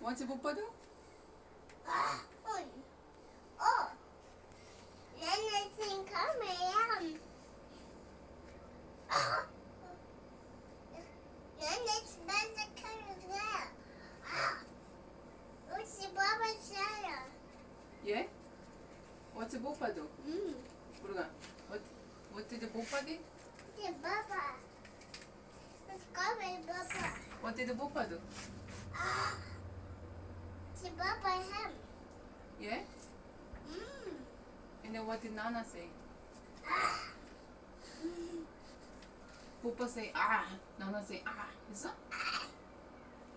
What's your papa do? Oh, Nana think come Nana's better come as well. What's your Baba Sarah? Yeah? What's your papa do? Burga, what did the papa do? The Baba. Let's go with Baba. What did the papa do? The Baba him. Yeah? And then what did Nana say? Papa say, ah. Nana say, ah. Is that?